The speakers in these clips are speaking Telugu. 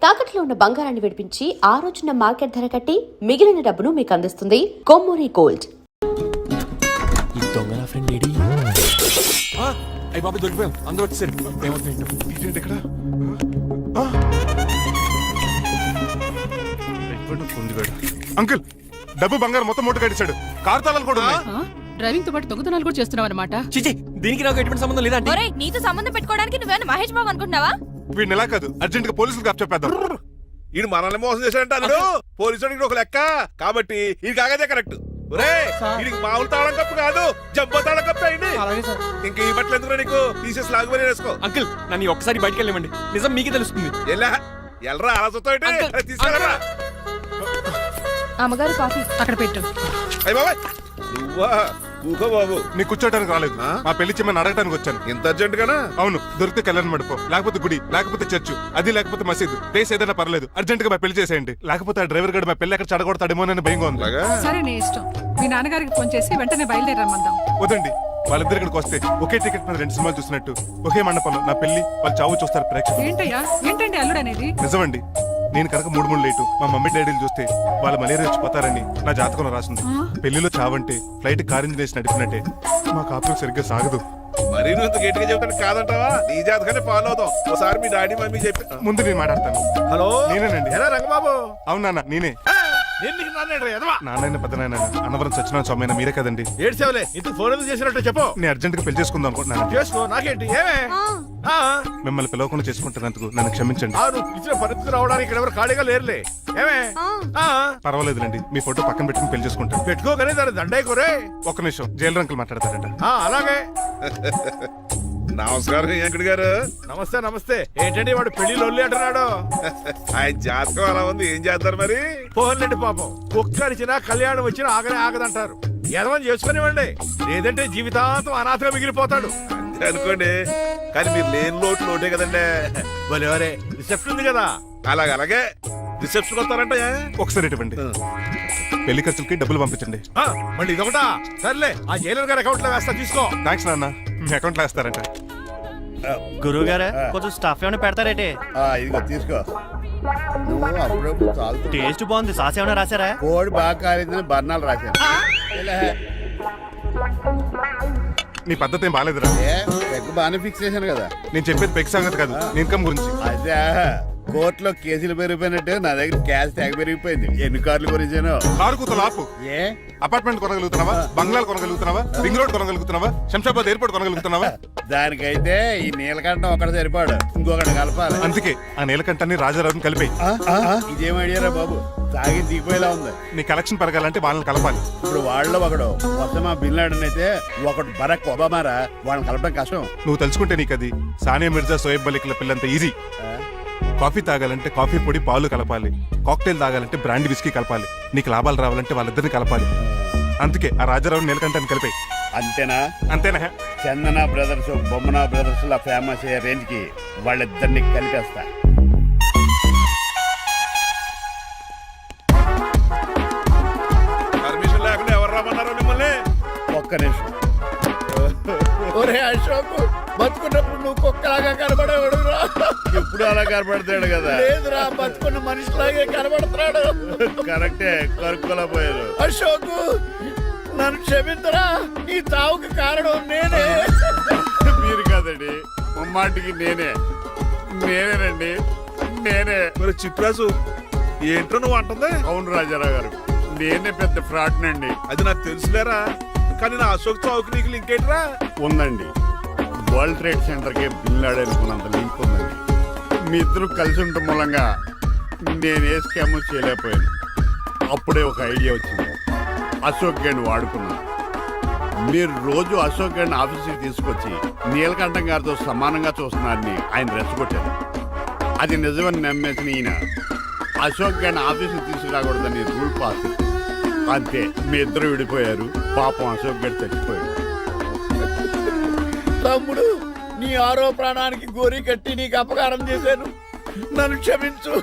తాకట్లో ఉన్న బంగారాన్ని విడిపించి ఆ రోజున మార్కెట్ ధర కట్టి మిగిలిన డబ్బును మీకు అందిస్తుంది కొమ్మూరి గోల్డ్. ఈ దొంగ నా ఫ్రెండ్ ఏడి? అయ్య బాబు దొరికిపోయాం, అందరూ వచ్చేసరి. ఏమవుతుంది ఇక్కడ? అంకుల్, డబ్బు బంగారం మొత్తం మూట కట్టించాడు. కారు తాళాలు కూడా ఉన్నాయి. డ్రైవింగ్ తో పాటు దొంగతనాలు కూడా చేస్తున్నావు అనమాట. చిచి, దీనికి నాకు ఎటువంటి సంబంధం లేదా? నీతో సంబంధం పెట్టుకోవడానికి నువ్వేనా మహేష్ బాబు అనుకుంటున్నావా? వీడిని ఎలా కాదు, అర్జెంట్ గా పోలీసులకు అప్పచెప్పేద్దాం. ఈడు మనల్ని మోసం చేశాడంటారు. పోలీసుడికి ఒక లెక్క కాబట్టి ఇది కాగదే కరెక్ట్. వీడికి మామూలు తాళం కప్పు కాదు, జబ్బో తాళం కప్పు అయింది. ఇంక ఈ బట్టలు ఎందుకు నీకు తీసేసి లాగుమని వేసుకో. అంకుల్, నన్ను ఒక్కసారి బయటకు వెళ్ళమండి, నిజం మీకే తెలుస్తుంది. ఎల్రా ఆలోచనతో తీసుకెళ్ళరా. అమ్మగారు కాఫీ అక్కడ పెట్టు. అయ్య బాబాయ్, నువ్వా? ఊకో బాబు. నీ కూర్చోటానికి రాలేదు, మా పెళ్లి చెమ్మని అడగటానికి వచ్చాను. ఇంత అర్జెంట్ గానా? అవును, దొరికితే కళ్యాణ మండపం, లేకపోతే గుడి, లేకపోతే చర్చ్, అది లేకపోతే మసీదు, ప్లేస్ ఏదైనా పర్లేదు, అర్జెంట్ గా మా పెళ్లి చేసేయండి. లేకపోతే ఆ డ్రైవర్ గడు మా పెళ్లి ఎక్కడ చెడగొడతాడేమోనని భయంగా ఉంది. సరే, నీ ఇష్టం. మీ నాన్నగారికి ఫోన్ చేసి వెంటనే బయలుదేరమ్మందాం. వదండి, వాళ్ళిద్దరు ఇక్కడికి వస్తే ఒకే టికెట్ మీద 2 సినిమాలు చూసినట్టు ఒకే మండపంలో నా పెళ్లి వాళ్ళ చావు చూస్తారు ప్రేక్షకులు. ఏంటండి అల్లుడు అనేది? నిజమండి, నేను కనుక 3 లేటు మా మమ్మీ డాడీలు చూస్తే వాళ్ళ మలేరియా వచ్చిపోతారని నా జాతకంలో రాసింది. పెళ్లిలో చావంటే ఫ్లైట్ కార్ ఇంజిన్ వేసి నడిపినట్టే. మా కాపురం సరిగ్గా సాగదు. మరి నువ్వు ఇంత గట్టిగా చెబుతాను కాదంటావా? నీ జాతకాన్ని ఫాలో అవుతాం. ఒకసారి మీ డాడీ మమ్మీ చెప్పి ముందు నేను మాట్లాడతాను. హలో, నేనేనండి. ఎలా రంగబాబు? అవునా, నేనే. నాన్న పెద్ద నాయన అన్నవరం సత్యనారాయణ స్వామి మీరే కదండి. ఏడ్చేవలే, ఇంతకు ఫోన్ ఎందుకు చేసినట్టు చెప్పు. నేను అర్జెంట్ గా పెళ్లి చేసుకుందాం అనుకుంటున్నాను. చేసుకో, నాకేంటి? ఏమే మిమ్మల్ని పిలవకుండా చేసుకుంటున్నందుకు నన్ను క్షమించండి. ఇచ్చిన పరిస్థితి రావడానికి ఇక్కడ ఎవరు ఖాళీగా లేరులే. ఏమే పర్వాలేదులేండి, మీ ఫోటో పక్కన పెట్టుకుని పెళ్లి చేసుకుంటాను. పెట్టుకోకనే దాని దండాయి కొరే. ఒక్క నిమిషం, జైలు రంకులు మాట్లాడతారట. అలాగే. నమస్కారం వెంకట గారు. నమస్తే నమస్తే. ఏంటండి వాడు పెళ్లి లొల్లి అంటున్నాడు? ఆయన జాతకం అలా ఉంది, ఏం చేస్తారు మరి? పోన్లేండి పాపం, కుక్క అరిచినా కళ్యాణం వచ్చినా ఆగనే ఆగదంటారు. ఎదవని చేసుకునివ్వండి, లేదంటే జీవితాంతం అనాథగా మిగిలిపోతాడు. అంతే అనుకోండి, కానీ మీరు లేని లోటే కదండి. భలేవరే, రిసెప్షన్ ఉంది కదా. అలాగే రిసెప్షన్ వస్తారంట. ఒకసారి ఇటువంటి పెళ్లి ఖర్చులకి డబ్బులు పంపించండి. మళ్ళీ ఇదొకటా? సర్లే, ఆ జైలర్ గారి అకౌంట్ లో వేస్తా, తీసుకో. థ్యాంక్స్ నాన్న, మీ అకౌంట్ లో వేస్తారంట. గురువు గారు కొంచెం స్టాఫ్ ఏమైనా పెడతారేటే? ఇదిగో తీసుకో. నువ్వు అప్పుడప్పుడు టేస్ట్ బాగుంది, సాస్ ఏమైనా రాశారా? కోడి బాగా కాలేదని బర్ణాలు రాశాను. నీ పద్ధతి ఏం బాగాలేదురా. పెగ్ బాగానే ఫిక్స్ చేశాను కదా. నేను చెప్పేది పెగ్ సంగతి కాదు, ఇన్కమ్ గురించి. అదే కోర్టులో కేసులు పెరిగిపోయినట్టు నా దగ్గర క్యాష్ తెగ పెరిగిపోయింది. ఎన్ని కార్లు గురించాను? కారు కూతలు ఆపు. ఏ అపార్ట్మెంట్ కొనగలుగుతున్నావా? బంగ్లాలు కొనగలుగుతున్నావా? రింగ్ రోడ్ కొనగలుగుతున్నావా? శంషాబాద్ ఎయిర్పోర్ట్ కొనగలుగుతున్నావా? దానికైతే ఈ నీలకంఠం ఒకటి సరిపాడు, ఇంకొకటి కలపాలి. అందుకే ఆ నీలకంఠాన్ని రాజారావుని కలిపి. ఇదేం ఐడియారా బాబు, తాగి దిగిపోయేలా ఉంది. నీ కలెక్షన్ పెరగాలంటే వాళ్ళని కలపాలి. ఇప్పుడు వాళ్ళలో ఒకడు ఒసామా బిన్ లాడెన్ అయితే ఒకటి బరాక్ ఒబామారా, వాళ్ళని కలపడం కష్టం. నువ్వు తెలుసుకుంటే నీకు అది సానియా మిర్జా, సోయబ్ మలిక్ల పిల్లంత ఈజీ. కాఫీ తాగాలంటే కాఫీ పొడి పాలు కలపాలి, కాక్టైల్ తాగాలంటే బ్రాండ్ విస్కీ కలపాలి. నీకు లాభాలు రావాలంటే వాళ్ళిద్దరిని కలపాలి. అందుకే ఆ రాజారావు నీలకంఠాన్ని కలిపాయి. అంతేనా? అంతేనా? చందన బ్రదర్స్, బొమ్మన బ్రదర్స్ లా ఫేమస్ అయ్యే రేంజ్ కి వాళ్ళిద్దరిని కలిపేస్తా. పర్మిషన్ లేకుండా ఎవరు రమ్మన్నారో మిమ్మల్ని? ఒక్క నిమిషం. ఒరే అశోక్, బతుకున్నప్పుడు నువ్వు కుక్కలాగా కనబడేవాడురా. ఇప్పుడు అలా కనబడతాడు కదా. లేదురా, బతుకున్న మనిషిలాగే కనబడతాడు. కరెక్టే, కరుక్కులా పోయారు. అశోక్, నన్ను క్షమించరా, ఈ చావుకి కారణం నేనే. మీరు కాదండి, ముమ్మాటికి నేనేనండి, నేనే. మరి చిట్రాజు, ఏంటో నువ్వు అంటుంది? అవును రాజారావు గారు, నేనే పెద్ద ఫ్రాడ్ నండి. అది నాకు తెలుసులేరా, కానీ నా అశోక్ చావుకి నీకు లింక్ ఏంట్రా? ఉందండి, వరల్డ్ ట్రేడ్ సెంటర్ కి బిన్ లాడెన్ అనుకున్నంత లింక్ ఉందండి. మీ ఇద్దరు కలిసి ఉండటం మూలంగా నేను ఏ స్కామ్ చేయలేకపోయాను. అప్పుడే ఒక ఐడియా వచ్చింది, అశోక్ గేణ్ వాడుకున్నాను. మీరు రోజు అశోక్ గేణ్ ఆఫీస్కి తీసుకొచ్చి నీలకంఠం గారితో సమానంగా చూస్తున్నారని ఆయన రెచ్చగొట్టారు. అది నిజమని నమ్మేసిన ఈయన అశోక్ గేణ్ ఆఫీస్కి తీసుకురాకూడదని రూల్ పాస్. అంతే, మీ ఇద్దరు విడిపోయారు. పాపం అశోక్ గేణ్ చచ్చిపోయాడు. తమ్ముడు, నీ ఆరో ప్రాణానికి గోరి కట్టి నీకు అపకారం చేశాను, నన్ను క్షమించు.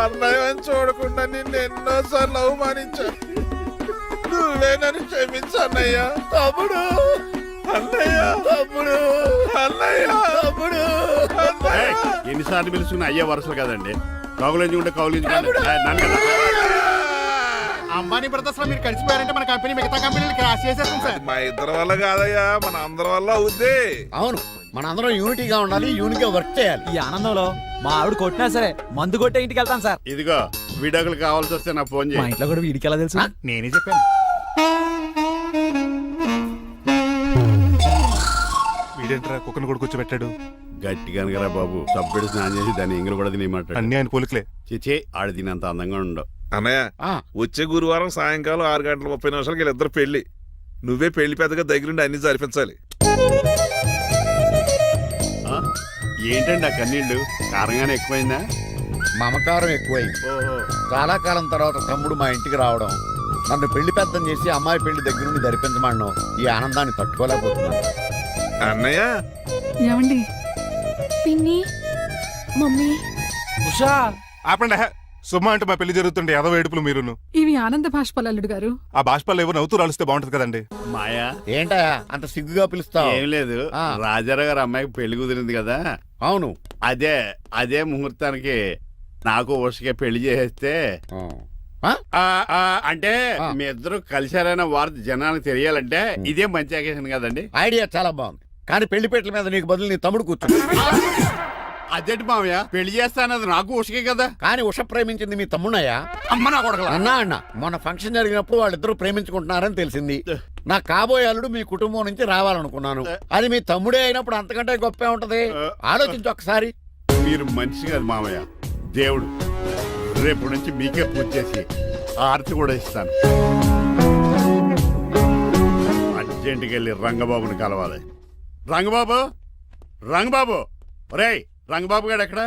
అన్నయ్య చూడకుండా నిన్ను ఎన్నోసార్లు అవమానించాను, నువ్వే నన్ను క్షమించు అన్నయ్య. తమ్ముడు, అన్నయ్య, తమ్ముడు, అన్నయ్య, తమ్ముడు. ఎన్నిసార్లు పిలుచుకున్న అయ్యే వరుసలు కదండి. కౌలించుకుంటే కౌలించుకోండి నన్ను కదా. అంబానీ బ్రదర్స్ లో మీరు కలిసిపోయారంటే మన కంపెనీ మిగతా కంపెనీలు క్రాష్ చేసేస్తాం సార్. మా ఇద్దరి వల్ల కాదయ్యా, మన అందరి వల్ల అవుద్ది. అవును, మనందరం యూనిటీగా ఉండాలి, యూనిట్గా వర్క్ చేయాలి. ఈ ఆనందంలో మా ఆవిడ కొట్టినా సరే మందు కొట్టే ఇంటికి వెళ్తాను సార్. ఇదిగో విడాకులు కావాల్సి వస్తే నాకు ఫోన్ మా చేయి. ఇంట్లో కూడా వీడికి ఎలా తెలుసు? నేనే చెప్పాను. వీడేంట్రా కుక్కను కూడా కూర్చోబెట్టాడు. గట్టిగా అనగరా బాబు, సబ్బెడు స్నానం చేసి దాన్ని ఎంగులు కూడా తినేయమంటాడు. అన్ని ఆయన పోలికలే. చిచే ఆడు తినంత అందంగా ఉండవు. అన్నయ్య, వచ్చే గురువారం సాయంకాలం 6:30 వీళ్ళిద్దరు పెళ్లి. నువ్వే పెళ్లి పెద్దగా దగ్గరుండి అన్ని జరిపించాలి. ఆ? ఏంటండి ఆ కన్నీళ్ళు? కారంగానే ఎక్కువైందా? మమకారం ఎక్కువైంది. ఓహో, చాలా కాలం తర్వాత తమ్ముడు మా ఇంటికి రావడం, నన్ను పెళ్లి పెద్దం చేసి అమ్మాయి పెళ్లి దగ్గర నుండి ధరిపించమనడం, ఈ ఆనందాన్ని తట్టుకోలేకపోతున్నాను. అన్నయ్య, ఏమండి? పిన్ని మమ్మీ ఉషా ఆపండి. సుమా అంటే మా పెళ్లి జరుగుతుంటే ఏదో ఏడుపులు మీరును. ఇవి ఆనంద భాష్పాలు అల్లుడు గారు. ఆ బాష్పాలు ఏవో నవ్వుతూ రాలిస్తే బాగుంటది కదండి. మాయా ఏంటా అంత సిగ్గుగా పిలుస్తావు? ఏం లేదు, ఆ. రాజారావు గారు అమ్మాయికి పెళ్లి కుదిరింది కదా. అవును. అదే ముహూర్తానికి నాకు ఉషకే పెళ్లి చేసేస్తే అంటే ఆ. మీ ఇద్దరు కలిశారైన వార్త జనానికి తెలియాలంటే ఇదే మంచి అకేషన్ కదండి. ఐడియా చాలా బాగుంది, కానీ పెళ్లి పెట్టల మీద నీకు బదులు నీ తమ్ముడు కూర్చుంది. అదేంటి మామయ్య, పెళ్లి చేస్తానది నాకు ఉషకే కదా. కానీ ఉష ప్రేమించింది మీ తమ్ముడయ్యా. అమ్మ నా కొడకలా. అన్నా మొన్న ఫంక్షన్ జరిగినప్పుడు వాళ్ళిద్దరూ ప్రేమించుకుంటున్నారని తెలిసింది. నా కాబోయే అల్లుడు మీ కుటుంబం నుంచి రావాలనుకున్నాను. అది మీ తమ్ముడే అయినప్పుడు అంతకంటే గొప్పే ఉంటది. ఆలోచించు ఒకసారి. మీరు మనిషి కాదు మామయ్య, దేవుడు. రేపు నుంచి మీకే పూజ చేసి ఆర్తి కూడా ఇస్తాను. అర్జెంటుకి వెళ్ళి రంగబాబుని కలవాలి. రంగబాబు, రంగబాబు, ఒరేయ్ రంగబాబు గారు ఎక్కడ?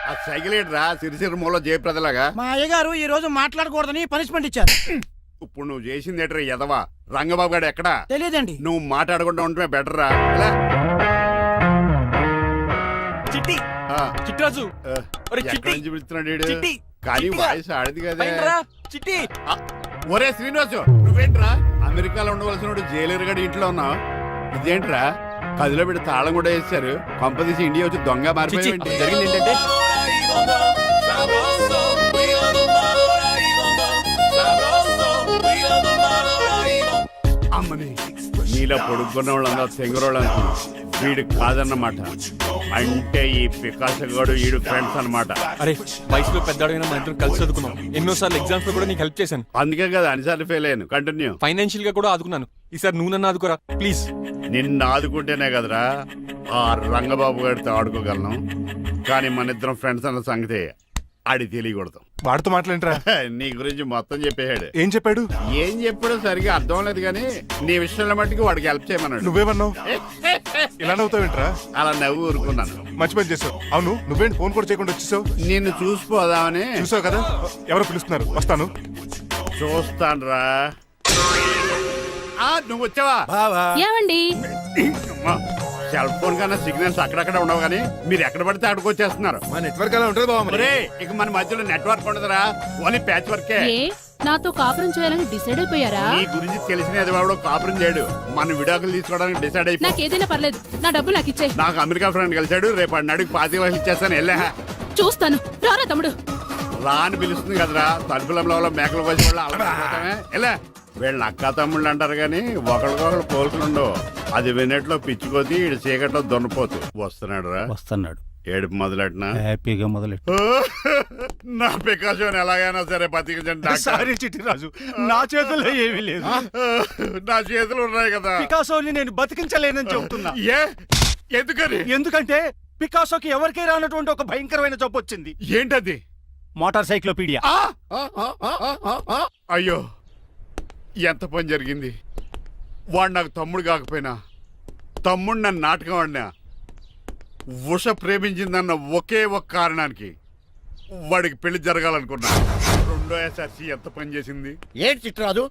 ఆ సైకిల్ ఏంట్రా సిరిసిరి మూల జయప్రదలాగా? మా అయ్యగారు ఈ రోజు మాట్లాడకూడదని పనిష్మెంట్ ఇచ్చారు. ఇప్పుడు నువ్వు చేసింది ఏంట్రా ఎదవా? రంగబాబు గారు ఎక్కడా? తెలియదండి. నువ్వు మాట్లాడకుండా ఉండటమే బెటర్ రా. ఎలా? చిట్టి ఆ, చిట్రాజు, ఆ, ఒరే ఎక్కడి చిట్టి, నుంచి పిలుస్తున్నాడు వీడు? చిట్టి, కానీ చిట్టిగా. వాయిస్ ఆడది కదా. పైనరా, చిట్టి. ఆ, ఒరే శ్రీనివాసు, నువ్వేంట్రా అమెరికాలో ఉండవలసిన జైలర్ గడి ఇంట్లో ఉన్నావు? ఇదేంట్రా కదిలో పెట్టి తాళం కూడా వేశారు. పంపదీసి ఇండియా వచ్చి దొంగ చిచ్చి, మారిపోయింది. జరిగింది ఏంటంటే అమ్మని నీలో పొడుక్కున్న వాళ్ళందరూ తెంగరోళ్ళు అనుకున్నా. వీడు కాదన్నమాట. అంటే ఈ పికాసగాడు వీడు ఫ్రెండ్స్ అన్నమాట. అరే వయసులో పెద్దవాడైనా మన ఇద్దరం కలిసి చదువుకున్నాం. ఎన్నోసార్లు ఎగ్జామ్స్ లో కూడా నీకు హెల్ప్ చేశాను. అందుకే కదా అన్నిసార్లు ఫెయిల్ అయ్యాను. కంటిన్యూ. ఫైనాన్షియల్ గా కూడా ఆదుకున్నాను. ఈసారి నువ్వు నన్ను ఆదుకోరా ప్లీజ్. నిన్ను ఆదుకుంటేనే కదరా ఆ రంగబాబు గారితో ఆడుకోగలను. కానీ మన ఇద్దరం ఫ్రెండ్స్ అన్న సంగతి ఆడి తెలియకూడదు. వాడితో మాట్లాడరా. నీ గురించి మొత్తం చెప్పేశాడు. ఏం చెప్పాడు? ఏం చెప్పాడో సరిగా అర్థం లేదు కానీ నీ విషయంలో మట్టుకు వాడికి హెల్ప్ చేయమన్నాడు. నువ్వేమన్నావు? ఇలా నవ్వుతావేంట్రా? అలా నవ్వు ఊరుకున్నాను. మంచి పని చేసావు. అవును, నువ్వేంటి ఫోన్ కూడా చేయకుండా వచ్చేసావు? నిన్ను చూసిపోదామని. చూసావు కదా, ఎవరో పిలుస్తున్నారు, వస్తాను. చూస్తానురా. నువ్వు వచ్చావా? ఏమండి? సెల్ ఫోన్ కన్నా సిగ్నల్స్ అక్కడక్కడ ఉండవు కానీ మీరు ఎక్కడ పడితే అక్కడికి వచ్చేస్తున్నారు. మా నెట్వర్క్ అలా ఉంటుంది బాబు. ఒరే, ఇక మన మధ్యలో నెట్వర్క్ ఉండదురా, ఓన్లీ ప్యాచ్ వర్కే. నాతో కాపురం చేయాలని డిసైడ్ అయిపోయారా? నీ గురించి తెలిసినది వాడు కాపురం చేయడు. మన విడాకులు తీసుకోవడానికి డిసైడ్ అయిపో. నాకేదైనా పర్లేదు, నా డబ్బు నాకు ఇచ్చే. నాకు అమెరికా ఫ్రెండ్ కలిశాడు, రేపు అడిగి 25 ఇచ్చేస్తాను. వెళ్ళా చూస్తాను, రారా తమ్ముడు. రా అని పిలుస్తుంది కదరా. తలుపులంలో మేకలు కోసి వాళ్ళు అలవాటమే. ఎలా వీళ్ళ అక్క తమ్ముళ్ళు అంటారు కానీ ఒకరికొకరు పోల్చులు ఉండవు. అది వినట్లో పిచ్చుకోతి, ఇటు చీకట్లో దొన్నపోతు. వస్తున్నాడు రా. వస్తున్నాడు. ఏడుపు మొదలెట్నా? హ్యాపీగా మొదలెట్టు. నా పికాసోని ఎలాగైనా సరే బతికించండి డాక్టర్. సారీ చిట్టిరాజు, నా చేతుల్లో ఏమీ లేదు. నా చేతులు ఉన్నాయి కదా. పికాసోని నేను బతికించలేనని చెబుతున్నా. ఎందుకని? ఎందుకంటే పికాసోకి ఎవరికీ రానటువంటి ఒక భయంకరమైన జబ్బు వచ్చింది. ఏంటది? Motor cyclopaedia. అయ్యో, ఎంత పని జరిగింది. వాడు నాకు తమ్ముడు కాకపోయినా తమ్ముడు నన్ను నాటకం ఆడినా ఉష ప్రేమించిందన్న ఒకే ఒక కారణానికి వాడికి పెళ్లి జరగాలనుకున్నా. రెండో ఎస్ఆర్సి ఎంత పని చేసింది. ఏంటి చిట్రాజు,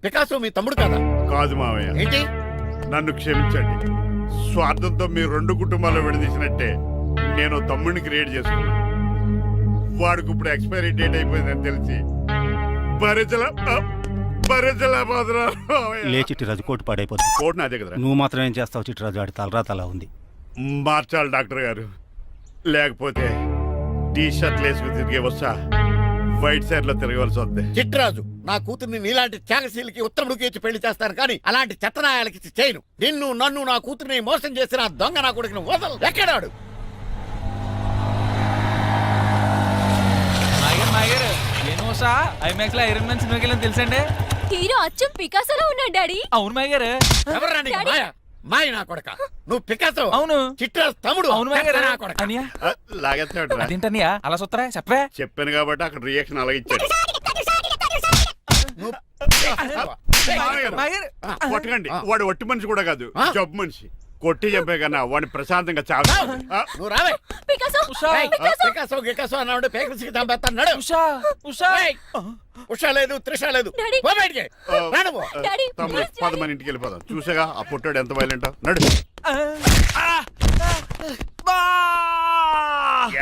పికాసో మీ తమ్ముడు కదా? కాదు మావయ్య, ఏంటి? నన్ను క్షమించండి. స్వార్థంతో మీ రెండు కుటుంబాలు విడదీసినట్టే నేను తమ్ముడిని క్రియేట్ చేసుకున్నా. వాడికి ఇప్పుడు ఎక్స్పైరీ డేట్ అయిపోయిందని తెలిసి లే చిట్టిరాజు, కోటు పాడైపోతుంది. కోట్ నాదే కదరా. నువ్వు మాత్రం ఏం చేస్తావు చిట్టిరాజు? ఆడి తలరా తలా ఉంది. మార్చాలి డాక్టర్ గారు, లేకపోతే టీ షర్ట్లు వేసుకుని తిరిగే వస్తా వైట్ సైడ్ లో తిరగవలసి వద్దే. చిట్రాజు నా కూతుర్ని నీలాంటి త్యాగశీలకి ఉత్తముడికి ఇచ్చి పెళ్లి చేస్తాను కానీ అలాంటి చెత్తనాయాలకి ఇచ్చి చేయను. నిన్ను నన్ను నా కూతుర్ని మోసం చేసిన ఆ దొంగ నా కొడుకుని వదలు. ఎక్కడాడు? ఐమాక్స్ లో ఐరన్ మ్యాన్ సినిమాకి వెళ్ళని తెలుసండి. హీరో అచ్చం పికాసోలో ఉన్నాడు డాడీ. అవును మాయ గారు. ఎవరా నీకు మాయ? మాయ నా కొడక. నువ్వు పికాసో. అవును. చిట్రాజు తమ్ముడు. అవును మాయ గారు. నా కొడక. అనియా లాగేస్తాడు. అదేంటనియా అలా సుత్తరా చెప్పే. చెప్పాను కాబట్టి అక్కడ రియాక్షన్ అలాగే ఇచ్చాడు. నువ్వు మాయ గారు. కొట్టకండి, వాడు ఒట్టి మనిషి కూడా కాదు, ఆ? జబ్బు మనిషి. కొట్టి చెప్పే కన్నా వాడిని ప్రశాంతంగా చావు. నువ్వు రావే. పికాసో ఏయ్, పికాసో గికాసో అన్నాడు పేకల్సికి చంపేస్తాను. నడు. ఉషా ఉషా. ఏయ్, ఉషా లేదు, త్రిష లేదు. డాడీ. పో బయటికి. రా నువ్వు. డాడీ, తమ్ముడు ప్లీజ్ పద మన ఇంటికి వెళ్ళిపోదాం. చూసాగా ఆ పుట్టాడు ఎంత వైలెంట్. నడు.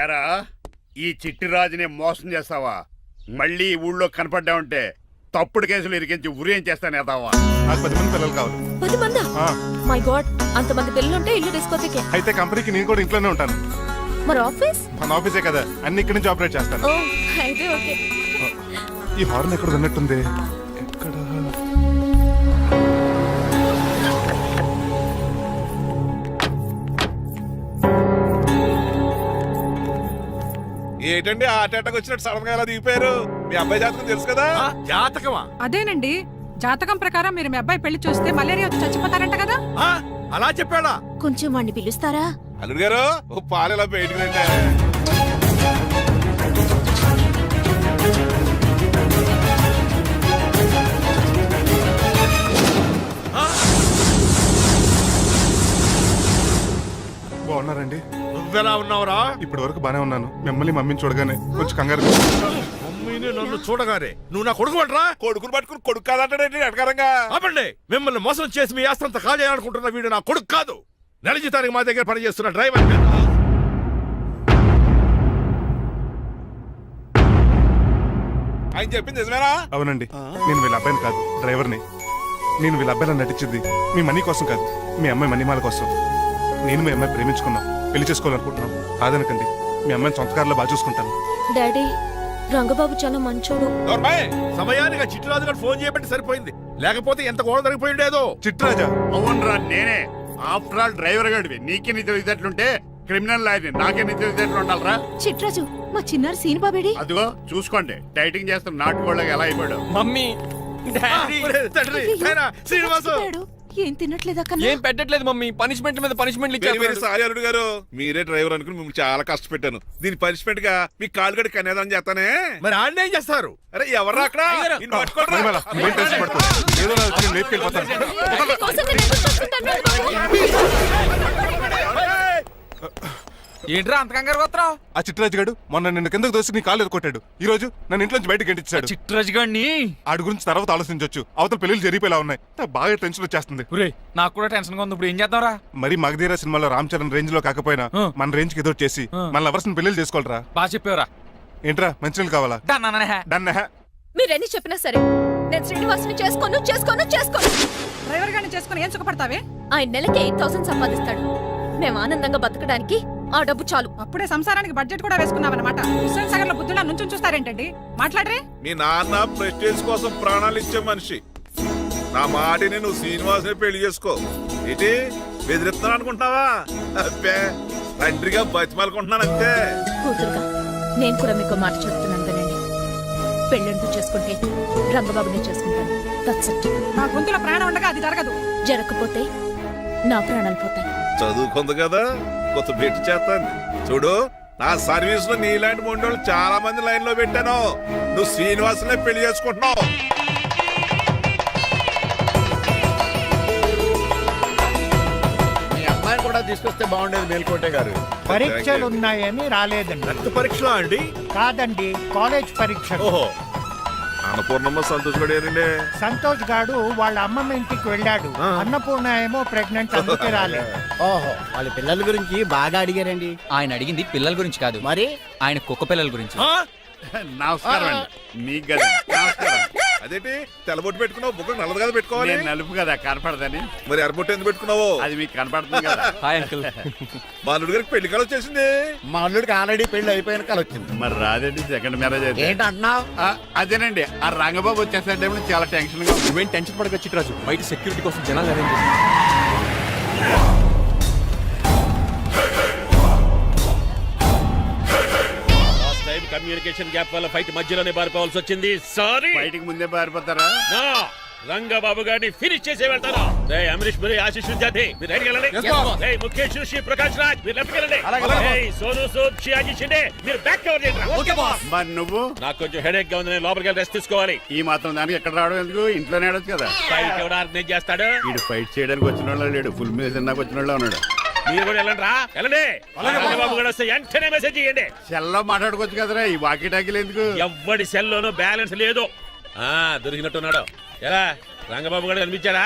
ఏరా, ఈ చిట్టి రాజుని మోసం చేస్తావా? మళ్ళీ ఈ ఊళ్ళో కనపడ్డావంటే తప్పుడు కేసులు ఇరికించి ఉరేం చేస్తాను ఎదావా. నాకు 10 మంది పిల్లలు కావాలి. 10 మందా? ఆ, మై గాడ్, అంతమంది పిల్లలుంటే ఇల్లు డిస్కోతికే. అయితే కంపెనీకి నేను కూడా ఇంట్లోనే ఉంటాను. మరి ఆఫీస్? మన ఆఫీసే కదా, అన్ని ఇక్కడి నుంచి ఆపరేట్ చేస్తాను. ఓ అయితే ఓకే. ఈ హార్న్ ఎక్కడ విన్నట్టుంది. ఎక్కడ? ఏంటండి హార్ట్ అటాక్ వచ్చినట్టు సడన్ గా ఎలా దిగిపోయారు? మీ అబ్బాయి జాతకం తెలుసు కదా. జాతకమా? అదేనండి, జాతకం ప్రకారం మీరు మీ అబ్బాయి పెళ్లి చూస్తే మలేరియా వచ్చి చచ్చిపోతారంట కదా. అలా చెప్పాడా? కొంచెం వాడిని పిలుస్తారా? అల్లుడు గారు ఓ పాలు ఇలా బయటకు రండి. బాగున్నారండి? నువ్వెలా ఉన్నావురా? ఇప్పటి వరకు బానే ఉన్నాను. మిమ్మల్ని మమ్మీని చూడగానే కొంచెం కంగారు. మమ్మీని నన్ను చూడగానే నువ్వు నా కొడుకు అంటరా? కొడుకుని పట్టుకుని కొడుకు కాదంటాడేంటి అడగారంగా? ఆపండి. మిమ్మల్ని మోసం చేసి మీ ఆస్తంతా కాజేయాలనుకుంటున్న వీడు నా కొడుకు కాదు. నెల జీతానికి మా దగ్గర పనిచేస్తున్న డ్రైవర్. ఆయన చెప్పింది నిజమేనా? అవునండి, నేను వీళ్ళ అబ్బాయిని కాదు, డ్రైవర్ని. నేను వీళ్ళ అబ్బాయిలా నటించింది మీ మనీ కోసం కాదు, మీ అమ్మాయి మణిమాల కోసం. నేను మీ అమ్మాయి ప్రేమించుకున్నాం, పెళ్లి చేసుకోవాలనుకుంటున్నాం. కాదనకండి, మీ అమ్మాయిని సొంత కారులో బాగా చూసుకుంటాను. డాడీ, రంగబాబు చాలా మంచోడు. సమయానికి చిట్టురాజు గారు ఫోన్ చేయబట్టి సరిపోయింది, లేకపోతే ఎంత గోడ జరిగిపోయిండేదో. చిట్రాజా? అవునరా, నేనే. ఆఫ్టర్ ఆల్ డ్రైవర్ గడివి. నీకే నిజ ఇదట్లుంటే క్రిమినల్ లాయర్ని, నాకే నిజ ఇదట్లు ఉండాలరా. చిట్రాజు, మా చిన్నారి సీన్ బాబేడి. అదిగో చూసుకోండి, డైటింగ్ చేస్తున్న నాటుకోళ్ళకి ఎలా అయిపోయాడు. మమ్మీ డాడీ తండ్రి, నాయనా, శ్రీనివాసు. ఏం తినట్లేదా కన్నా? ఏం పెట్టట్లేదు మమ్మీ. పనిష్మెంట్ మీద పనిష్మెంట్ వెరీ వెరీ సారీ అల్లుడు గారు. మీరే డ్రైవర్ అనుకుని మిమ్మల్ని చాలా కష్టపెట్టాను. దీని పనిష్మెంట్ గా మీ కాలు గడి కన్యాదానం చేస్తానే. మరి ఆడిని ఏం చేస్తారు? అరే ఎవరు అక్కడ? నిన్ను పట్టుకోండి రా. మణిమాల, నువ్వేం టెన్షన్ పడుకో. ఏదో నా వచ్చి నేను లేపుకెళ్ళిపోతాను. ఏంట్రా అంత కంగారు పోతున్నావు? ఆ చిట్రాజు గారు మొన్న నిన్ను కిందకు దోసి నీ కాలు ఎదుకొట్టాడు. ఈ రోజు నన్ను ఇంట్లో నుంచి బయటకు గంటించాడు. చిట్రాజు గారిని ఆడి గురించి తర్వాత ఆలోచించవచ్చు. అవతల పెళ్లిలు జరిగిపోయేలా ఉన్నాయి. నాకు బాగా టెన్షన్ వచ్చేస్తుంది. ఒరేయ్, నాకు కూడా టెన్షన్ గా ఉంది. ఇప్పుడు ఏం చేద్దాంరా? మరి మగధీర సినిమాలో రామ్ చరణ్ రేంజ్ లో కాకపోయినా మన రేంజ్ కి ఏదో చేసి మన లవర్స్ పెళ్లిలు చేసుకోవాలరా. బాగా చెప్పేవరా. ఏంట్రా మంచినీళ్ళు కావాలా? డన్. మీరెన్ని చెప్పినా సరే నేను శ్రీనివాసుని చేసుకోను. డ్రైవర్ గారిని చేసుకుని ఏం సుఖపడతావే? ఆయన నెలకి 8,000 సంపాదిస్తాడు. మేము ఆనందంగా బతకడానికి ఆ డబ్బు చాలు. అప్పుడే సంసారానికి బడ్జెట్ కూడా వేసుకున్నావన్నమాట. హుస్సేన్ సాగర్ లో బుద్ధులా నుంచి చూస్తారేంటండి? మాట్లాడరే. మీ నాన్న ప్రెస్టేజ్ కోసం ప్రాణాలు ఇచ్చే మనిషి. నా మాటిని నువ్వు శ్రీనివాసుని పెళ్లి చేసుకో. ఏంటి బెదిరిస్తున్నా అనుకుంటున్నావా? అబ్బే, తండ్రిగా బతిమాలకుంటున్నాను అంతే. కూతురుగా నేను కూడా మీకు మాట చెప్తున్నాను వినండి. పెళ్ళంటూ చేసుకుంటే రంగబాబునే చేసుకుంటాను. That's it. నా గొంతులో ప్రాణం ఉండగా అది జరగదు. జరగకపోతే నా ప్రాణాలు పోతాయి. చదువుకుంది కదా, కొత్త బెట్టి చేస్తాను చూడు. నా సర్వీస్ లో నీలాంటి మొండోళ్ళు చాలా మంది లైన్ లో పెట్టాను. నువ్వు శ్రీనివాసునే పెళ్లి చేసుకుంటున్నావు. మీ అమ్మాయిని కూడా తీసుకొస్తే బాగుండేది మేల్కోటే గారు. పరీక్షలు ఉన్నాయని రాలేదండి. రక్త పరీక్షలో అండి? కాదండి, కాలేజ్ పరీక్ష. ఓహో, అన్నపూర్ణమ్మ సంతోష్ గడేనండి. సంతోష్ గాడు వాళ్ళ అమ్మమ్మ ఇంటికి వెళ్ళాడు. అన్నపూర్ణ ఏమో ప్రెగ్నెంట్, అందుకే రాలేదు. ఓహో, వాళ్ళ పిల్లల గురించి బాగా అడిగారండి. ఆయన అడిగింది పిల్లల గురించి కాదు, మరి ఆయన కుక్క పిల్లల గురించి. నమస్కారం అండి. మీకు కదా నమస్కారం. అదేంటి తెల్లబొట్టు పెట్టుకున్నావు బుగ్గ నల్లది కదా పెట్టుకోవాలి నేను నలుపు కదా కనపడదని. మరి ఎర్రబొట్టు ఎందుకు పెట్టుకున్నావు? అది మీకు కనపడుతుంది కదా. Hi uncle. మా అల్లుడి గారికి పెళ్లి కాలం వచ్చేసింది. మా అల్లుడికి ఆల్రెడీ పెళ్లి అయిపోయిన కాలం వచ్చింది. మరి రాదండి సెకండ్ మ్యారేజ్ అయితే. ఏంటంటున్నావు? అదేనండి ఆ రంగబాబు వచ్చేసే టైంలో చాలా టెన్షన్ గా. నువ్వేం టెన్షన్ పడక చిట్రాజు, బయట సెక్యూరిటీ కోసం జనాలు అరేంజ్ చేసి. కమ్యూనికేషన్ గ్యాప్ వల్ల ఫైట్ మధ్యలోనే పారిపోవాల్సి వచ్చింది. సారీ. బయటికి ముందే పారిపోతారా? రంగబాబు గారిని ఫినిష్ చేసే వెళ్తాను. అమరీష్ మరి ఆశిష్ జాతి మీరు రైట్ వెళ్ళండి. ముఖేష్ శ్రీ ప్రకాష్ రాజ్ మీరు లెఫ్ట్ వెళ్ళండి. సోను సూద్ షియాజీ షిండే మీరు బ్యాక్ కవర్ చేయండి. మరి నువ్వు? నాకు కొంచెం హెడేక్ గా ఉంది, నేను లోపలికి వెళ్ళి రెస్ట్ తీసుకోవాలి. ఈ మాత్రం దానికి ఎక్కడ రావడం ఎందుకు? ఇంట్లోనే ఆడొచ్చు కదా. ఫైట్ ఎవడు ఆర్గనైజ్ చేస్తాడు? వీడు ఫైట్ చేయడానికి వచ్చిన వాళ్ళు లేడు, ఫుల్ మీద తిన్నాక వచ్చిన వాళ్ళు ఉన్నాడు. మీరు కూడా వెళ్ళండి రా వెళ్ళండి. రంగబాబు గారు వస్తే వెంటనే మెసేజ్ చేయండి. సెల్లో మాట్లాడుకోవచ్చు కదరా, ఈ వాకీ టాకీలు ఎందుకు? ఎవ్వడి సెల్లోనూ బ్యాలెన్స్ లేదు. దొరికినట్టున్నాడు. ఎలా రంగబాబు గారు కనిపించాడా?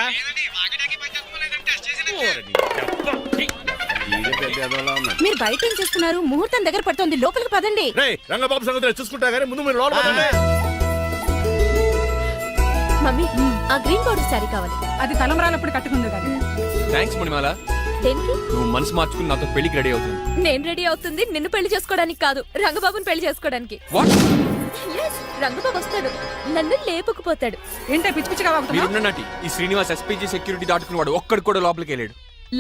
ఈడే పెద్ద ఎదవలా ఉన్నాడు. మీరు బయట ఏం చేస్తున్నారు? ముహూర్తం దగ్గర పడుతోంది, లోపలికి పదండి. రంగబాబు సంగతి చూసుకుంటా కానీ ముందు మీరు లోపల పదండి. మమ్మీ ఆ గ్రీన్ బోర్డర్ శారీ కావాలి. అది తలంబ్రాలప్పుడు కట్టుకుంది కదా. థ్యాంక్స్ మణిమాల, దేనికి? నువ్వు మనసు మార్చుకుని నాతో పెళ్లికి రెడీ అవుతుంది. నేను రెడీ అవుతుంది నిన్ను పెళ్లి చేసుకోవడానికి కాదు, రంగబాబుని పెళ్లి చేసుకోవడానికి. వాట్? Yes, రంగబాబు వస్తాడు, నన్ను లేపుకుపోతాడు. ఏంటే పిచ్చి పిచ్చిగా వాగుతున్నావు? మీరున్న నాటి ఈ శ్రీనివాస్ ఎస్పీజీ సెక్యూరిటీ దాటుకుని వాడు ఒక్కడు కూడా లోపలికి వెళ్ళాడు.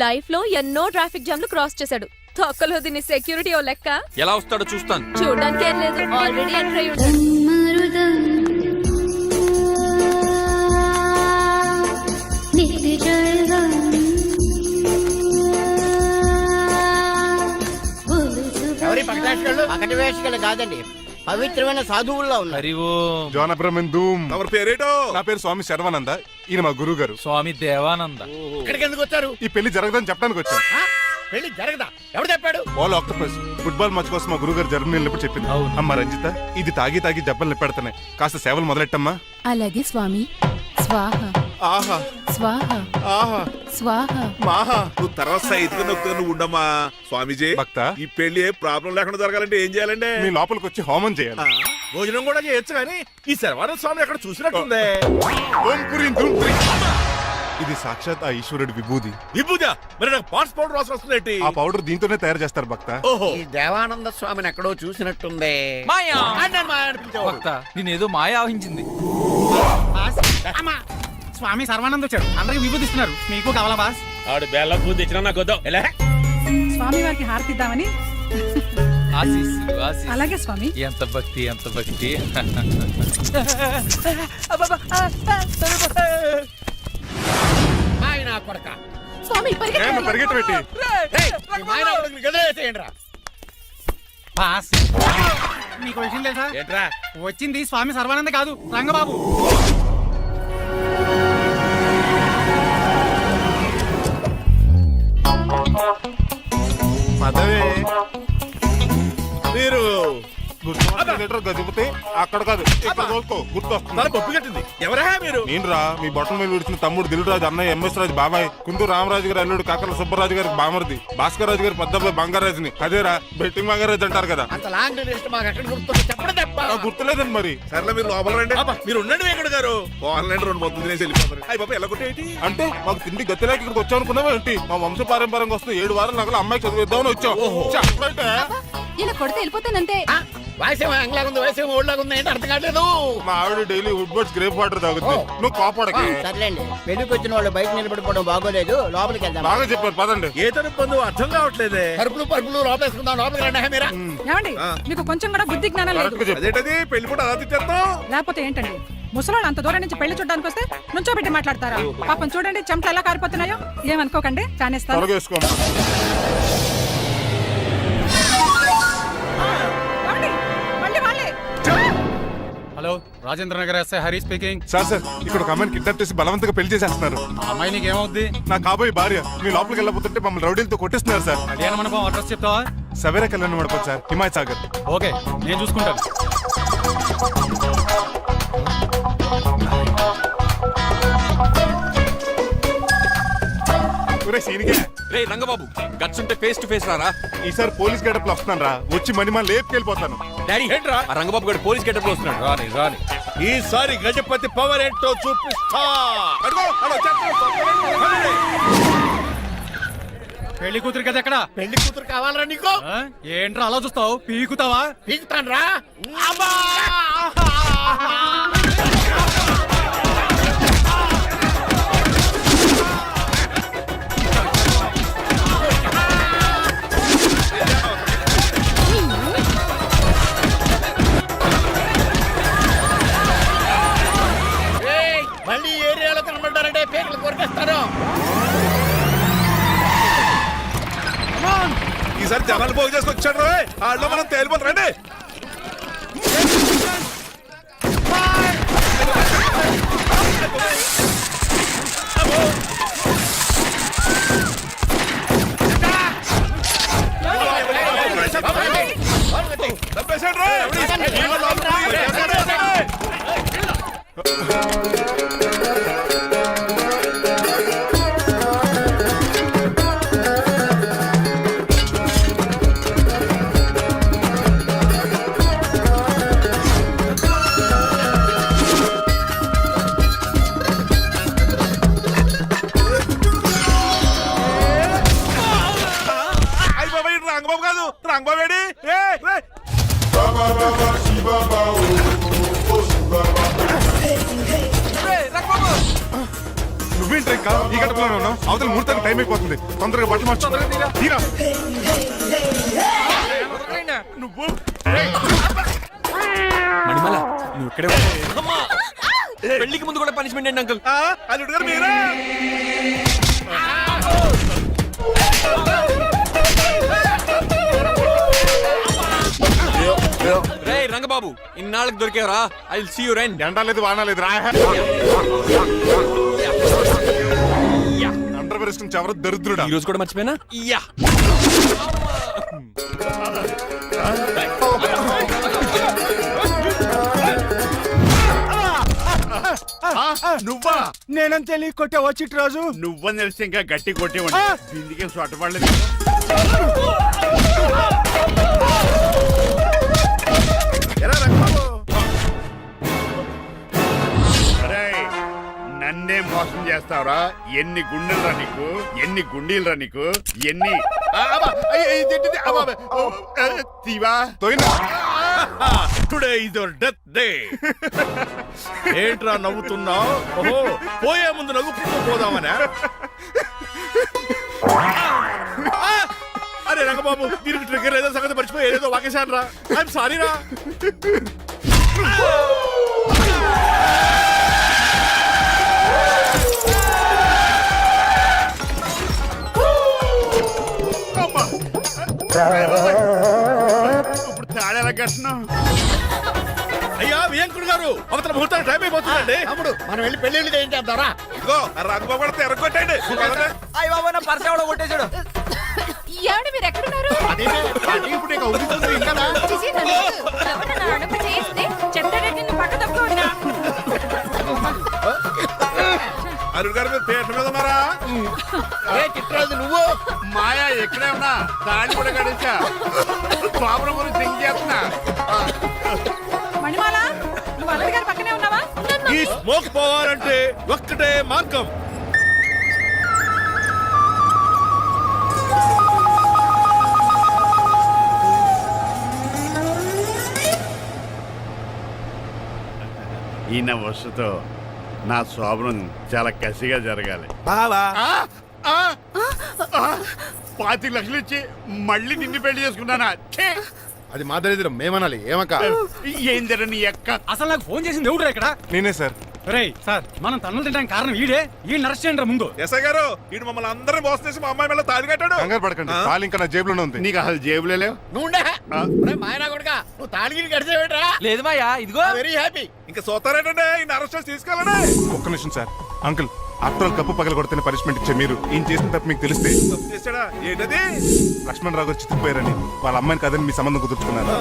లైఫ్ లో ఎన్నో ట్రాఫిక్ జామ్లు క్రాస్ చేశాడు. తొక్కలో దీన్ని సెక్యూరిటీ ఓ లెక్క. ఎలా వస్తాడో చూస్తాను. చూడడానికి ఏం లేదు, ఆల్రెడీ ఎంటర్ అయి ఉంటాడు. ఎవరి పక్కన వేషగాళ్ళు కాదండి, పవిత్రమైన సాధువుల్లో ఉన్నారు. జోన బ్రహ్మం. ఎవరి పేరేటో? నా పేరు స్వామి శర్వానంద, ఈయన మా గురువు గారు. స్వామి దేవానంద. ఇక్కడికి ఎందుకు వచ్చారు? ఈ పెళ్లి జరగదని చెప్పడానికి వచ్చాను. పెళ్లి జరగదా? ఎవరు చెప్పాడు? వాళ్ళు ఆక్టోపస్ ఫుట్బాల్ మ్యాచ్ కోసం మా గురువు గారు జర్మనీ వెళ్ళినప్పుడు చెప్పింది. అమ్మ రంజిత, ఇది తాగి తాగి దెబ్బలు నిప్పెడుతున్నాయి, కాస్త సేవలు మొదలెట్టమ్మా. అలాగే స్వామి. స్వాహ ఆహా స్వాహ ఆహా స్వాహ. మాహా నువ్వు తర్వాత సైతిగా నొక్కుతా నువ్వు ఉండమ్మా. స్వామిజీ భక్త, ఈ పెళ్లి ఏ ప్రాబ్లం లేకుండా జరగాలంటే ఏం చేయాలండి? మీ లోపలికి వచ్చి హోమం చేయాలి. భోజనం కూడా చేయొచ్చు కానీ ఈ శర్వానంద స్వామి ఎక్కడ చూసినట్టుంది. ఓం పురీం ధూం పురీం. ఇది సాక్షాత్ ఆ ఈశ్వరుడి విభూది. విభూజా? మరి నాకు పాట్స్ పౌడర్ వాసన వస్తుంది. ఆ పౌడర్ దీంతోనే తయారు చేస్తారు భక్త. ఓహో ఈ దేవానంద స్వామిని ఎక్కడో చూసినట్టుంది. మాయా అన్నాను మాయా అనిపించేవాడు. భక్త, నేనేదో మాయ ఆవహించింది. స్వామి సర్వానంద్ వచ్చాడు, అందరికి విభూతిస్తున్నారు. మీకు కావాలా బాస్? ఆడు బెల్లం పూజ తెచ్చినా నాకు వద్దాం. ఎలా? స్వామి వారికి హారతిద్దామని. ఆశీస్సులు, ఆశీస్సులు. అలాగే స్వామి. ఎంత భక్తి, ఎంత భక్తి. ఆయన కొడక. స్వామి పరిగెట్టు పెట్టి ఏయ్, ఈ మాయన కొడుకుని గదిలేసేయండి రా. బాస్ మీకు విషయం తెలుసా? ఏంట్రా? వచ్చింది స్వామి సర్వానంద కాదు, రంగబాబు. పదవే మీరు గదిపితే అక్కడ కాదు ఇక్కడ తోలుకో, గుర్తొస్తుంది. తల పప్పు కట్టింది. ఎవరా మీరు? నేను రా, మీ బొట్టల మీద విడిచిన తమ్ముడు దిల్రాజు, అన్నయ్య ఎంఎస్ రాజు బాబాయ్, కుందూరు రామరాజు గారి అల్లుడు కాకల సుబ్బరాజు గారికి బామర్ది, భాస్కర్ రాజు గారి పెద్దబ్బాయి బంగారాజుని. అదేరా బెట్టింగ్ బంగారాజు అంటారు కదా. అంత లాంగ్ లిస్ట్ మాకు ఎక్కడ గుర్తుంది? చెప్పడం తప్ప. నాకు గుర్తులేదండి మరి. సర్లే మీరు లోపల రండి. మీరు ఉండండి వెంకట గారు. ఆన్లైన్ రెండు మొత్తం తినేసి వెళ్ళిపోతారు. అయ్యి బాబా ఎలా కొట్టేటి? అంటే మాకు తిండి గతిలేక ఇక్కడికి వచ్చాం అనుకున్నావా ఏంటి? మా వంశ పారంపర్యంగా వస్తుంది 7 వారాలు నగలు అమ్మాయి చదివిద్దామని వచ్చాం. చెప్పంటే ఇలా కొడితే వెళ్ళిపోతానంతే. వయసేమో యంగ్లాగా ఉంది, వయసేమో ఓల్డ్లాగా ఉంది, ఏంటి అర్థం కావట్లేదు. మా ఆవిడ daily wood birds grape water తాగుతుంది. నువ్వు కోపడకి. సర్లేండి, పెళ్లికి వచ్చిన వాళ్ళు బయట నిలబడిపోవడం బాగోలేదు, లోపలికి వెళ్దాం. బాగా చెప్పారు పదండి. ఏ తరపు అర్థం కావట్లేదే. పరుపులు పరుపులు లోపలేసుకుందాం, లోపలికి రండి. మీరా ఏమండి మీకు కొంచెం కూడా బుద్ధి జ్ఞానం లేదు. కరెక్ట్గా చెప్పు. అదేంటది పెళ్లి కూడా అలా తిట్టేస్తాం. లేకపోతే ఏంటండి, ముసలాళ్ళు అంత దూరం నుంచి పెళ్లి చూడడానికి వస్తే నుంచోబెట్టి మాట్లాడతారా? పాపం చూడండి చెమటలు ఎలా కారిపోతున్నాయో. ఏమనుకోకండి, కానేస్తాను. త్వరగా వేసుకోమ్మా. ఏమండి? మళ్ళీ వాళ్ళే. Hello, Rajendra Nagar SI Hari speaking. Sir ఇక్కడ ఒక అమ్మాయిని కిడ్నాప్ చేసి బలవంతంగా పెళ్లి చేసేస్తున్నారు. ఆ అమ్మాయి నీకు ఏమవుద్ది? నా కాబోయే భార్య. మీ లోపలికి వెళ్ళబోతుంటే మమ్మల్ని రౌడీలతో కొట్టిస్తున్నారు సార్. కళ్యాణ మండపం అడ్రస్ చెప్తావా? సవేరా కళ్యాణ్ మండపం సార్, హిమాయత్ సాగర్. ఓకే, నేను చూసుకుంటాను. ఒరే సీనిగా, రే రంగబాబు గట్స్ ఉంటే ఫేస్ టు ఫేస్ రారా. ఈసారి పోలీస్ గెటప్ లో వస్తున్నాను రా, వచ్చి మణిమా లేపుకెళ్ళిపోతాను. డాడీ ఏంట్రా? ఆ రంగబాబు గారు పోలీస్ గెటప్ లో వస్తున్నాడు. రాని రాని ఈసారి గజపతి పవర్ ఏంటో చూపిస్తా. అడుగో, అలా వచ్చేస్తున్నాడు. పెళ్లి కూతురు కదా ఎక్కడ పెళ్లి కూతురు కావాలరా నీకు? ఏంట్రా అలా చూస్తావు పీకుతావా? పీకుతాను రా. మళ్ళీ ఏరియాలో కనబడ్డారంటే పేకలు కొరికేస్తారు. ఈసారి జనాలు పోగు చేసుకొచ్చాడు వాళ్ళు మనం తేలిపోతారండి. రంగబాబు కాదు, రంగబాబు ఏడి? నువ్వేంటి ఇంకా ఈ గడపలోనే ఉన్నావు? అవతల ముహూర్తానికి టైం అయిపోతుంది, తొందరగా బట్టలు మార్చు. తీరా. నువ్వు మణిమాల నువ్వు ఇక్కడే ఉండు. పెళ్లికి ముందు కూడా పనిష్మెంట్ ఏంటి అంకుల్? అల్లుడు గారు మీరా? రే రంగబాబు ఇన్నాళ్ళకి దొరికేవరా. I will see you friend. ఎండ లేదు, వాన లేదు రా. అండర్ వేసుకుని ఎవరు దరిద్రుడా. ఈ రోజు కూడా మర్చిపోయినా. యా నువ్వా? నేనం తెలియ కొట్టే వచ్చి రోజు నువ్వని తెలిసి ఇంకా గట్టి కొట్టేవాడి బిందికే చొట్టపడలేదు. ఎలా రంగబాబు? అరేయ్, నన్నే మోసం చేస్తావురా? ఎన్ని గుండెలరా నీకు, ఎన్ని గుండీలరా నీకు, ఎన్ని తీవా. Today is your death day. ఏంట్రా నవ్వుతున్నావు? ఓహో, పోయే ముందు నవ్వుకుంటూ పోదామనా? అరే రంగబాబు, దీనికి ట్రిగ్గర్ ఏదో సంగతి మర్చిపోయి ఏదో వాకేశాను రా. ఐఎమ్ సారీ రా. ఇప్పుడు తాడేలా కట్టినావు? అయ్యా వియంకుడు గారు, అవతల ముహూర్తానికి టైం అయిపోతుందండి. తమ్ముడు మనం వెళ్ళి పెళ్లి ఏం చేద్దాంరా? ఇదిగో ఆ రంగబాబు కూడా ఎరగొట్టండి. అయ్య బాబా నా పర్స్ ఎవడో కొట్టేశాడు. ఏమండి మీరు ఎక్కడున్నారు? ఇప్పుడు ఇక ఉరుకుతుంది ఇంకా. అల్లుడు గారు మీరు థియేటర్ మీద ఉన్నారా? చిట్రాజు నువ్వు మాయా ఎక్కడే ఉన్నా తాళి కూడా కడించా. ప్రాబ్లం గురించి థింక్ చేస్తున్నా. మణిమాల, నువ్వు అల్లుడి గారి పక్కనే ఉన్నావా? ఈ స్మోక్ పోవాలంటే ఒక్కటే మార్గం. ఈయన వస్తుతో నా శోభనం చాలా కసిగా జరగాలి. బావా 25 లక్షలు ఇచ్చి మళ్ళీ నిన్ను పెళ్లి చేసుకున్నానా? ఛే! అది మా దరిద్రం, మేమనాలి. ఏమక్క? ఏం జర నీ ఎక్క. అసలు నాకు ఫోన్ చేసింది ఎవడు ఇక్కడ? నేనే సార్. రేయ్ సార్, మనం తన్నులు తినడానికి కారణం ఈడే. ఈ అరెస్ట్ చేయండి ముందు. ఎస్ఐ గారు, వీడు మమ్మల్ని అందరూ మోసం చేసి మా అమ్మాయి మీద తాళి కట్టాడు. కంగారు పడకండి, తాళి ఇంకా నా జేబులోనే ఉంది. నీకు అసలు జేబులే లేవు. నువ్వు మాయనా కొడుక, నువ్వు తాళగిరి కడిచేవేట్రా? లేదు మాయా, ఇదిగో వెరీ హ్యాపీ. ఇంకా సోతారేటండి, ఈయన అరెస్ట్ చేసి తీసుకెళ్ళండి. ఒక్క నిమిషం sir. Uncle, after all cup పగల కొడితేనే పనిష్మెంట్ ఇచ్చే మీరు ఈయన చేసిన తప్పు మీకు తెలిస్తే తప్పు చేశాడా? ఏంటది? లక్ష్మణ్ రావు గారు చితికిపోయారని వాళ్ళ అమ్మాయిని కాదని మీ సంబంధం కుదుర్చుకున్నారు.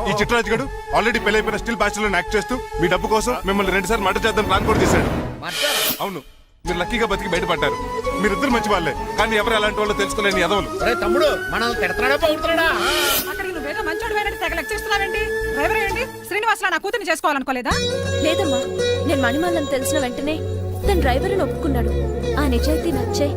ఈ చిట్రాజు గడు ఆల్రెడీ పెళ్ళైపోయిన స్టిల్ బ్యాచులర్ యాక్ట్ చేస్తూ మీ డబ్బు కోసం మిమ్మల్ని 2 సార్లు మర్డర్ చేద్దాం ప్లాన్ కూడా చేశాడు. అవును, మీరు లక్కీగా బతికి బయటపడ్డారు. మీరిద్దరు మంచి వాళ్ళే, కానీ ఎవరు ఎలాంటి వాళ్ళు తెలుసుకోలేని ఎదవలు. అరే తమ్ముడు మనల్ని తిడతాడా బాగుతున్నాడా? అక్కడికి నువ్వేదో మంచోడు పోయినట్టు తెగ లెక్చేస్తున్నావేంటి? డ్రైవర్ ఏంటి శ్రీనివాసరావు నా కూతుర్ని చేసుకోవాలనుకోలేదా? లేదమ్మా, నేను మణిమాలని తెలిసిన వెంటనే తన డ్రైవర్ అని ఒప్పుకున్నాడు. ఆ నిజాయితీ నచ్చే